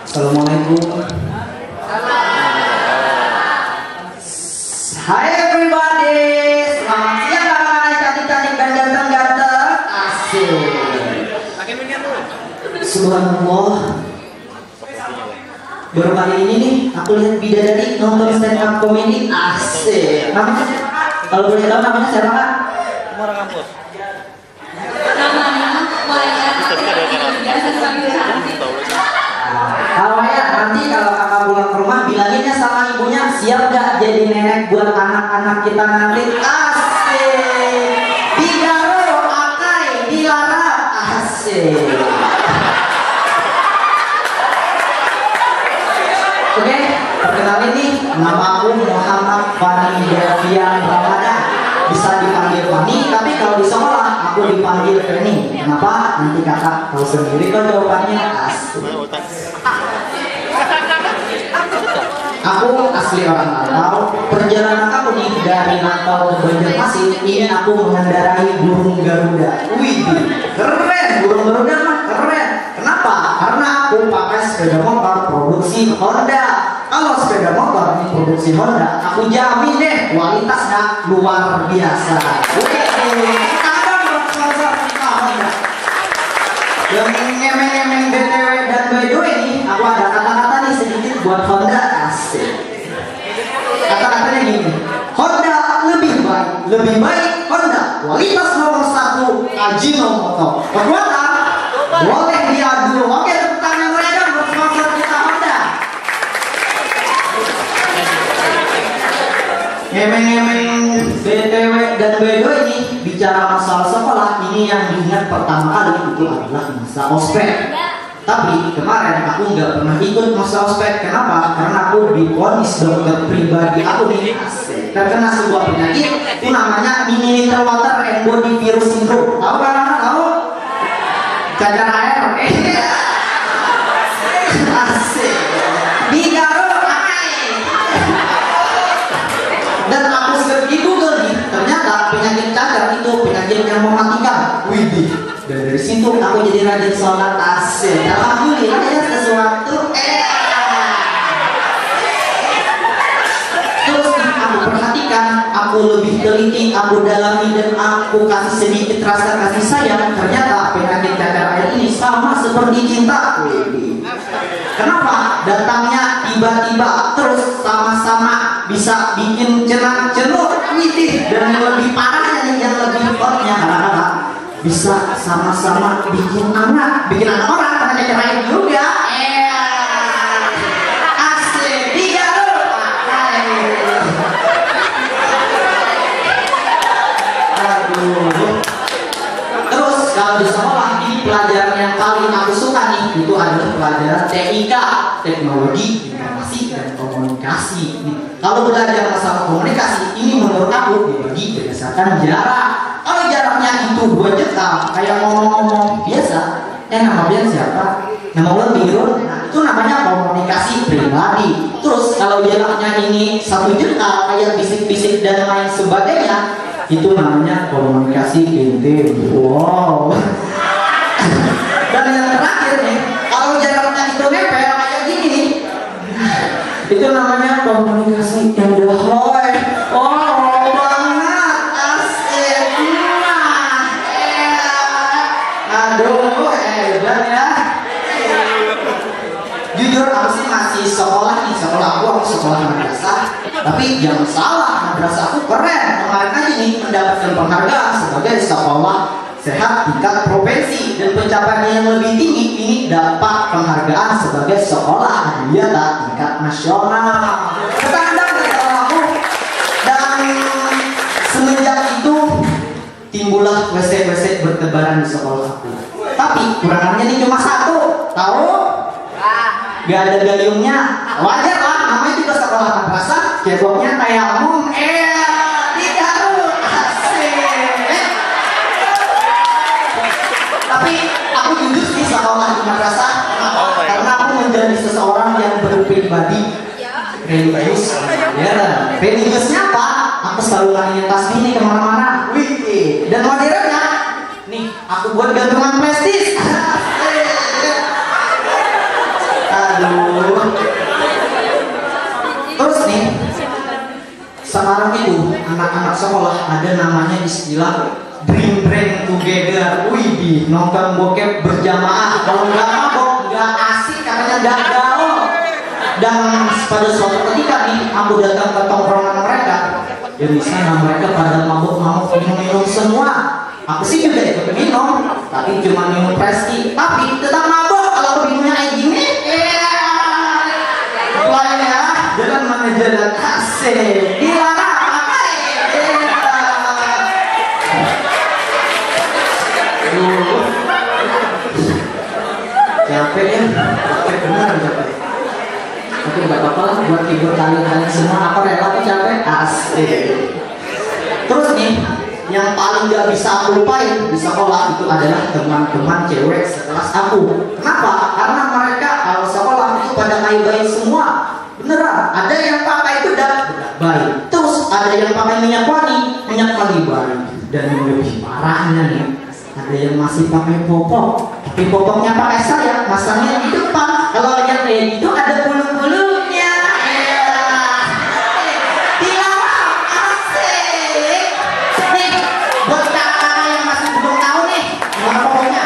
Assalamualaikum. Hai everybody, selamat siang anak-anak cantik-cantik dan ganteng-ganteng. Asik. Subhanallah. Baru kali ini nih aku lihat bidadari nonton stand up comedy. Asik. Namanya kalau boleh tahu namanya siapa kak? Muara Kampus. Namanya Maya. Kalau ya nanti kalau kakak pulang ke rumah bilanginnya sama ibunya, siap gak jadi nenek buat anak-anak kita nanti. Asik. Bigaro, Akai, Dilarang. Asik. Oke, perkenalin nih, nama aku Muhammad Fani Devian Ramadan. Bisa dipanggil Fani, tapi kalau di sekolah aku dipanggil Feni. Kenapa? Nanti kakak tahu sendiri kok jawabannya. Asik. Aku asli orang Natal. Perjalanan aku nih dari Natal ke Banjarmasin, ini aku mengendarai burung Garuda. Wih, keren, burung Garuda mah keren. Kenapa? Karena aku pakai sepeda motor produksi Honda. Kalau sepeda motor ini produksi Honda, aku jamin deh kualitasnya luar biasa. Wih, ada sponsor kita Honda. Yang ngemeng-ngemeng BTW dan BDW ini, aku ada kata-kata nih sedikit buat Honda. Asik. Kata-katanya gini, Honda lebih baik Honda, kualitas nomor 1 Ajinomoto. Kekuatan boleh diadu. Oke, tepuk tangan mereka buat sponsor kita Honda. Ngemeng-ngemeng BTW dan BDW ini bicara masalah sekolah, ini yang diingat pertama kali itu adalah masa ospek. Tapi kemarin aku nggak pernah ikut masa ospek. Kenapa? Karena aku divonis dokter pribadi aku nih terkena sebuah penyakit itu namanya minimal water and body virus syndrome. Tahu kan? Tahu? Cacar air. Asik. Bigaro Akai. Dan aku search di Google nih, ternyata penyakit cacar itu penyakit yang mematikan. Widih. Dan dari situ aku jadi rajin sholat. Asik. Alhamdulillah ya sesuatu. Terus aku perhatikan, aku lebih teliti, aku dalami dan aku kasih sedikit rasa kasih sayang. Ternyata penyakit cacar air ini sama seperti cinta. Kenapa? Datangnya tiba-tiba, terus sama-sama bisa bikin cenut-cenut. Dan yang lebih parahnya nih, yang lebih hotnya bisa sama-sama bikin anak orang karena cacar air juga. Asik. Bigaro Akai. Aduh. Terus kalau di sekolah ini pelajaran yang paling aku suka nih itu adalah pelajaran TIK, Teknologi Informasi dan Komunikasi. Kalau belajar masalah komunikasi ini menurut aku dibagi berdasarkan jarak. Kalau jaraknya itu 2 jengkal, kayak ngomong-ngomong biasa, nama biasa siapa? Nama gue Biro. Nah, itu namanya komunikasi pribadi. Terus kalau jaraknya ini 1 jengkal, kayak bisik-bisik dan lain sebagainya, itu namanya komunikasi intim. Wow. Dan yang terakhir nih, kalau jaraknya itu nempel kayak gini, itu namanya komunikasi endohoy. Oh, banget. Asik. Aduh, hebat ya. Jujur aku sih masih sekolah nih, aku sekolah madrasah. Tapi jangan salah, madrasah aku keren. Kemarin aja nih mendapatkan penghargaan sebagai sekolah sehat tingkat provinsi, dan pencapaian yang lebih tinggi ini dapat penghargaan sebagai sekolah adiada tingkat nasional. Ketandang di sekolahku. Dan semenjak itu timbullah WC bertebaran di sekolahku. Tapi kurangannya ini cuma 1. Tahu? Gak ada gayungnya. Wajar lah, namanya juga sekolah madrasah. Ceboknya tayamum. Bigaro. Asik. Tapi aku jujur sih sekolah di madrasah karena aku menjadi seseorang yang berpribadi religius. Ya, religiusnya apa? Aku selalu ngangin tasbih nih kemana-mana. Wih, dan modernnya nih aku buat gantungan prestis. Aduh. Terus nih, sekarang itu anak-anak sekolah ada namanya istilah dream brain together. Wih, nonton bokep berjamaah. Kalau nggak mabok, nggak asik, katanya nggak gaul. Dan pada suatu ketika nih, aku datang ke tongkrongan mereka. Ya di sana mereka pada mabuk-mabuk minum-minum semua. Aku sih juga ikut minum, tapi cuma minum presti. Tapi tetap mabuk kalau minumnya kayak gini. Lainnya dengan manajemen asik. Dilarang pakai. Capek ya, capek benar capek. Oke, nggak apa-apa lah buat hibur kalian semua. Aku rela tuh capek, asik. Terus nih, yang paling nggak bisa aku lupain di sekolah itu adalah teman-teman cewek sekelas aku. Kenapa? Karena mereka kalau sekolah itu pada bayi-bayi semua. Beneran, ada yang pakai bedak bayi. Terus ada yang pakai minyak wangi bayi. Dan yang lebih parahnya nih, ada yang masih pakai popok. Tapi popoknya pakai sayap, masangnya di depan. Kalau yang kayak gitu ada bulu-bulunya. Dilarang, asik. Nih, buat kakak yang masih belum tahu nih, gimana popoknya?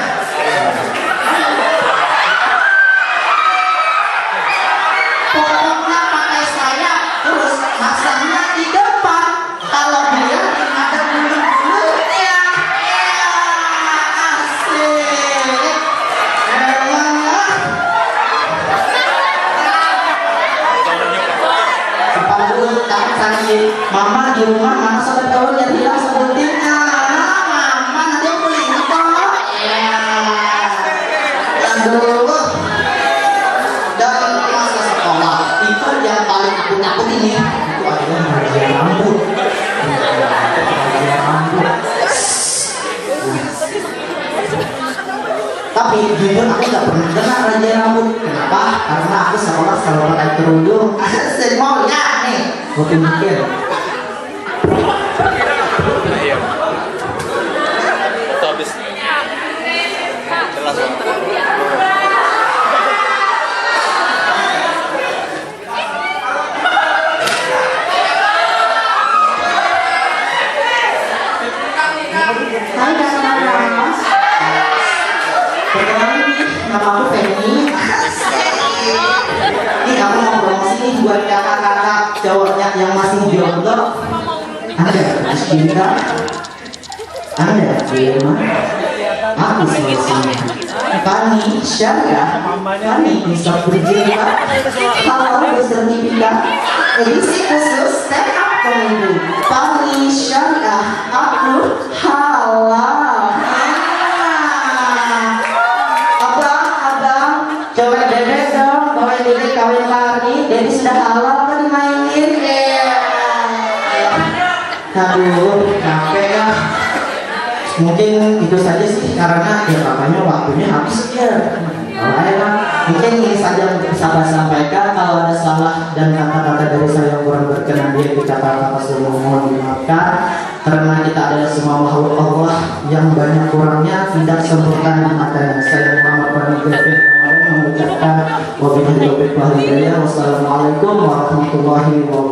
Popoknya pakai sayap, terus masangnya di depan. Kalau dia ada bulu-bulunya. Asik. Mama di rumah mana sampai tahu yang hilang sebutinnya. Mama nanti aku beli itu. Aduh. Dan masa sekolah itu yang paling aku takut ini itu adalah razia rambut. Razia rambut. Tapi jujur aku nggak pernah dengar razia rambut. Kenapa? Karena aku sekolah selalu pakai kerudung. Semua ya nih. Gue mikir. Hai Mas. Perkenalkan nih, nama aku Feni. Ini aku mau promosi nih buat kakak-kakak cowoknya yang masih jomblo. Ada Cinta, ada Firman, aku selesai. Fani, Syarga, Fani bisa berjilbab, halal bersertifikat, edisi khusus stand up comedy. Fani, Syarga, aku halal. Abang, coba dedek dong, bawa dedek kawin lari, dedek sudah halal apa dimainin? Aduh, capek ya. Mungkin itu saja sih karena ya katanya waktunya habis ya. Mungkin ini saja untuk bisa saya sampaikan. Kalau ada salah dan kata-kata dari saya yang kurang berkenan di kata-kata semua mohon dimaafkan. Karena kita adalah semua makhluk Allah yang banyak kurangnya, tidak sempurna di matanya. Saya Muhammad Fani mengucapkan wabillahi taufiq wal hidayah. Wassalamualaikum warahmatullahi wabarakatuh.